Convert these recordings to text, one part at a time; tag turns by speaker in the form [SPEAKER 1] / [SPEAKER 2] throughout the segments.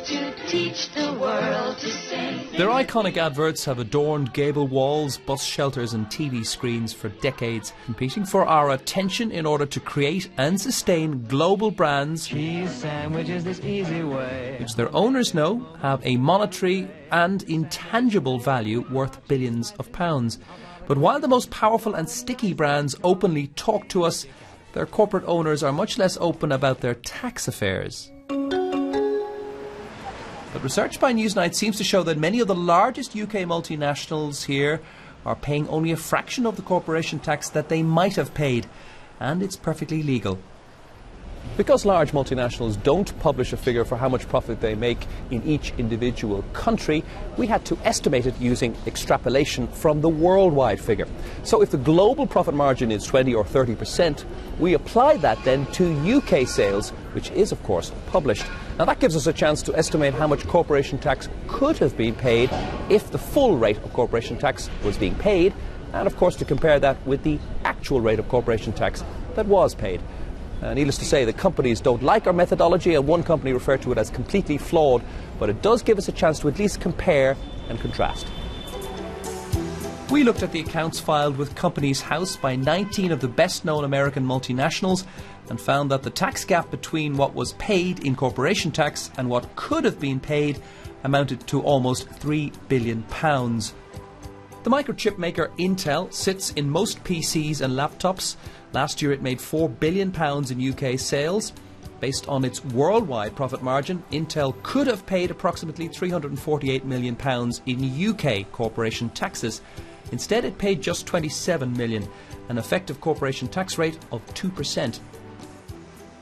[SPEAKER 1] to teach the world to sing.
[SPEAKER 2] Their iconic adverts have adorned gable walls, bus shelters and TV screens for decades, competing for our attention in order to create and sustain global brands
[SPEAKER 3] Cheese sandwiches this easy way.
[SPEAKER 2] which their owners know have a monetary and intangible value worth billions of pounds. But while the most powerful and sticky brands openly talk to us, their corporate owners are much less open about their tax affairs. But research by Newsnight seems to show that many of the largest UK multinationals here are paying only a fraction of the corporation tax that they might have paid, and it's perfectly legal. Because large multinationals don't publish a figure for how much profit they make in each individual country, we had to estimate it using extrapolation from the worldwide figure. So if the global profit margin is 20 or 30%, we applied that then to UK sales, which is of course published. Now that gives us a chance to estimate how much corporation tax could have been paid if the full rate of corporation tax was being paid, and of course to compare that with the actual rate of corporation tax that was paid. Needless to say, the companies don't like our methodology, and one company referred to it as completely flawed, but it does give us a chance to at least compare and contrast. We looked at the accounts filed with Companies House by 19 of the best-known American multinationals and found that the tax gap between what was paid in corporation tax and what could have been paid amounted to almost £3 billion. The microchip maker Intel sits in most PCs and laptops. Last year it made £4 billion in UK sales. Based on its worldwide profit margin, Intel could have paid approximately £348 million in UK corporation taxes. Instead it paid just £27 million, an effective corporation tax rate of 2%.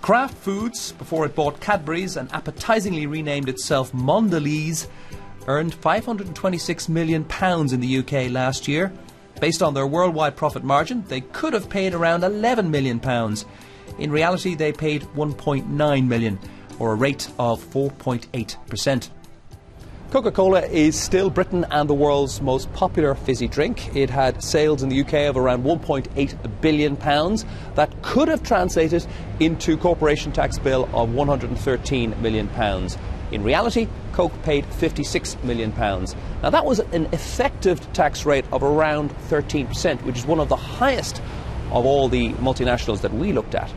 [SPEAKER 2] Kraft Foods, before it bought Cadbury's and appetisingly renamed itself Mondelez, earned £526 million in the UK last year. Based on their worldwide profit margin, they could have paid around £11 million. In reality, they paid £1.9 million, or a rate of 4.8%. Coca-Cola is still Britain and the world's most popular fizzy drink. It had sales in the UK of around £1.8 billion. That could have translated into corporation tax bill of £113 million. In reality, Coke paid £56 million. Now that was an effective tax rate of around 13%, which is one of the highest of all the multinationals that we looked at.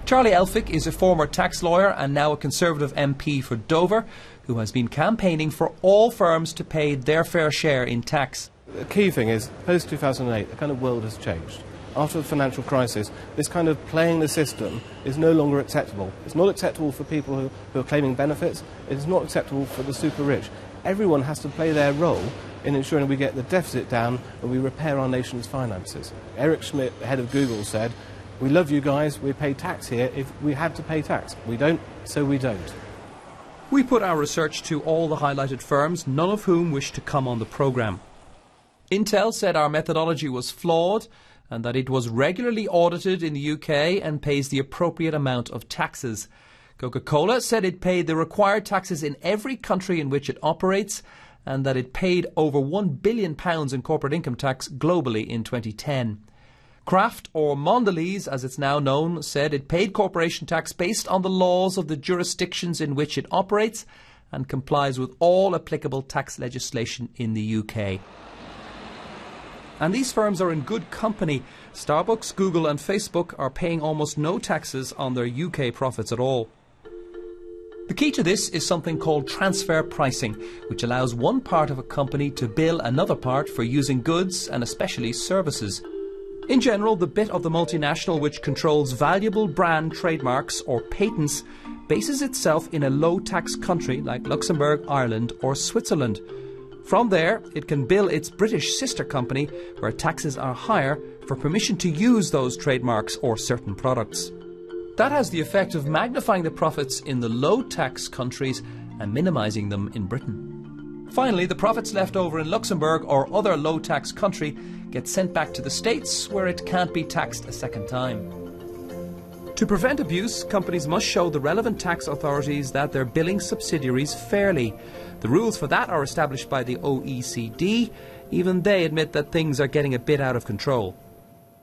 [SPEAKER 2] Charlie Elphicke is a former tax lawyer and now a Conservative MP for Dover, who has been campaigning for all firms to pay their fair share in tax.
[SPEAKER 4] The key thing is, post-2008, the kind of world has changed. After the financial crisis, this kind of playing the system is no longer acceptable. It's not acceptable for people who are claiming benefits. It is not acceptable for the super rich. Everyone has to play their role in ensuring we get the deficit down and we repair our nation's finances. Eric Schmidt, the head of Google, said, "We love you guys, we pay tax here if we had to pay tax. We don't, so we don't."
[SPEAKER 2] We put our research to all the highlighted firms, none of whom wished to come on the programme. Intel said our methodology was flawed and that it was regularly audited in the UK and pays the appropriate amount of taxes. Coca-Cola said it paid the required taxes in every country in which it operates and that it paid over £1 billion in corporate income tax globally in 2010. Kraft, or Mondelez as it's now known, said it paid corporation tax based on the laws of the jurisdictions in which it operates and complies with all applicable tax legislation in the UK. And these firms are in good company. Starbucks, Google and Facebook are paying almost no taxes on their UK profits at all. The key to this is something called transfer pricing, which allows one part of a company to bill another part for using goods and especially services. In general, the bit of the multinational which controls valuable brand trademarks or patents bases itself in a low-tax country like Luxembourg, Ireland or Switzerland. From there, it can bill its British sister company, where taxes are higher, for permission to use those trademarks or certain products. That has the effect of magnifying the profits in the low-tax countries and minimising them in Britain. Finally, the profits left over in Luxembourg or other low-tax country get sent back to the States, where it can't be taxed a second time. To prevent abuse, companies must show the relevant tax authorities that they're billing subsidiaries fairly. The rules for that are established by the OECD. Even they admit that things are getting a bit out of control.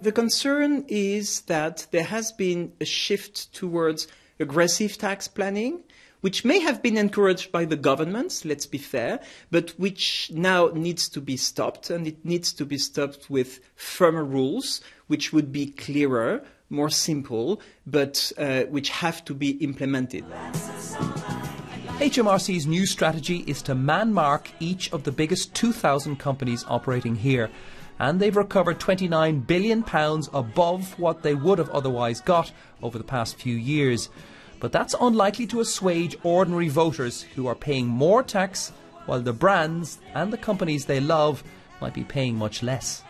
[SPEAKER 5] The concern is that there has been a shift towards aggressive tax planning, which may have been encouraged by the governments, let's be fair, but which now needs to be stopped, and it needs to be stopped with firmer rules, which would be clearer, more simple, but which have to be implemented.
[SPEAKER 2] HMRC's new strategy is to man-mark each of the biggest 2,000 companies operating here, and they've recovered £29 billion above what they would have otherwise got over the past few years. But that's unlikely to assuage ordinary voters who are paying more tax while the brands and the companies they love might be paying much less.